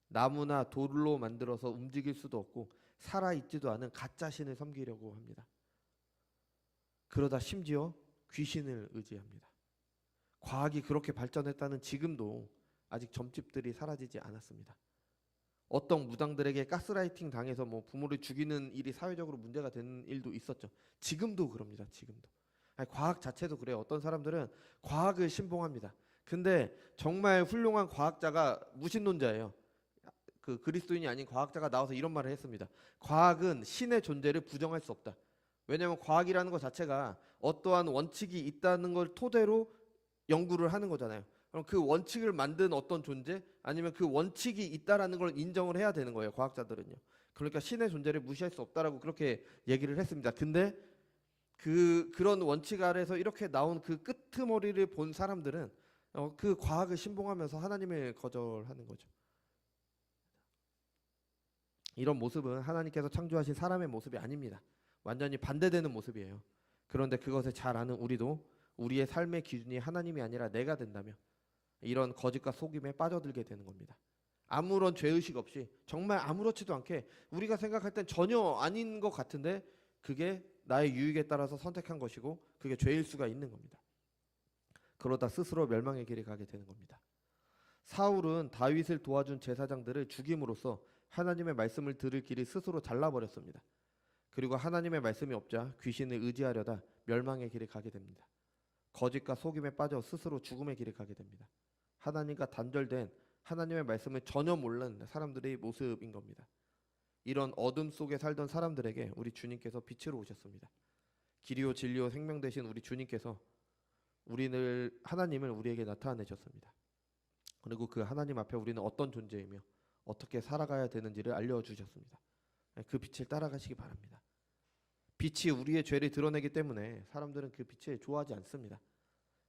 나무나 돌로 만들어서 움직일 수도 없고 살아있지도 않은 가짜 신을 섬기려고 합니다. 그러다 심지어 귀신을 의지합니다. 과학이 그렇게 발전했다는 지금도 아직 점집들이 사라지지 않았습니다. 어떤 무당들에게 가스라이팅 당해서 부모를 죽이는 일이 사회적으로 문제가 되는 일도 있었죠. 지금도 그럽니다. 지금도. 아니, 과학 자체도 그래요. 어떤 사람들은 과학을 신봉합니다. 근데 정말 훌륭한 과학자가 무신론자예요. 그 그리스도인이 아닌 과학자가 나와서 이런 말을 했습니다. 과학은 신의 존재를 부정할 수 없다. 왜냐하면 과학이라는 것 자체가 어떠한 원칙이 있다는 걸 토대로 연구를 하는 거잖아요. 그럼 그 원칙을 만든 어떤 존재 아니면 그 원칙이 있다라는 걸 인정을 해야 되는 거예요. 과학자들은요. 그러니까 신의 존재를 무시할 수 없다라고 그렇게 얘기를 했습니다. 근데 그런 원칙 아래서 이렇게 나온 그 끄트머리를 본 사람들은 그 과학을 신봉하면서 하나님을 거절하는 거죠. 이런 모습은 하나님께서 창조하신 사람의 모습이 아닙니다. 완전히 반대되는 모습이에요. 그런데 그것을 잘 아는 우리도 우리의 삶의 기준이 하나님이 아니라 내가 된다면 이런 거짓과 속임에 빠져들게 되는 겁니다. 아무런 죄의식 없이 정말 아무렇지도 않게 우리가 생각할 땐 전혀 아닌 것 같은데 그게 나의 유익에 따라서 선택한 것이고 그게 죄일 수가 있는 겁니다. 그러다 스스로 멸망의 길에 가게 되는 겁니다. 사울은 다윗을 도와준 제사장들을 죽임으로써 하나님의 말씀을 들을 길을 스스로 잘라버렸습니다. 그리고 하나님의 말씀이 없자 귀신을 의지하려다 멸망의 길에 가게 됩니다. 거짓과 속임에 빠져 스스로 죽음의 길에 가게 됩니다. 하나님과 단절된 하나님의 말씀을 전혀 모르는 사람들의 모습인 겁니다. 이런 어둠 속에 살던 사람들에게 우리 주님께서 빛으로 오셨습니다. 길이요 진리요 생명 되신 우리 주님께서 하나님을 우리에게 나타내셨습니다. 그리고 그 하나님 앞에 우리는 어떤 존재이며 어떻게 살아가야 되는지를 알려주셨습니다. 그 빛을 따라가시기 바랍니다. 빛이 우리의 죄를 드러내기 때문에 사람들은 그 빛을 좋아하지 않습니다.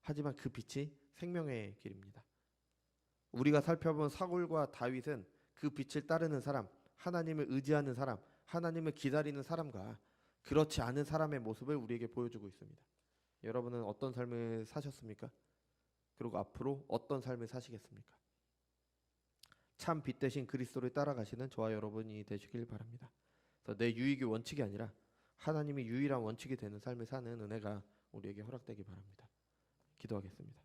하지만 그 빛이 생명의 길입니다. 우리가 살펴본 사울과 다윗은 그 빛을 따르는 사람, 하나님을 의지하는 사람, 하나님을 기다리는 사람과 그렇지 않은 사람의 모습을 우리에게 보여주고 있습니다. 여러분은 어떤 삶을 사셨습니까? 그리고 앞으로 어떤 삶을 사시겠습니까? 참 빛 대신 그리스도를 따라가시는 저와 여러분이 되시길 바랍니다. 그래서 내 유익이 원칙이 아니라 하나님이 유일한 원칙이 되는 삶을 사는 은혜가 우리에게 허락되기 바랍니다. 기도하겠습니다.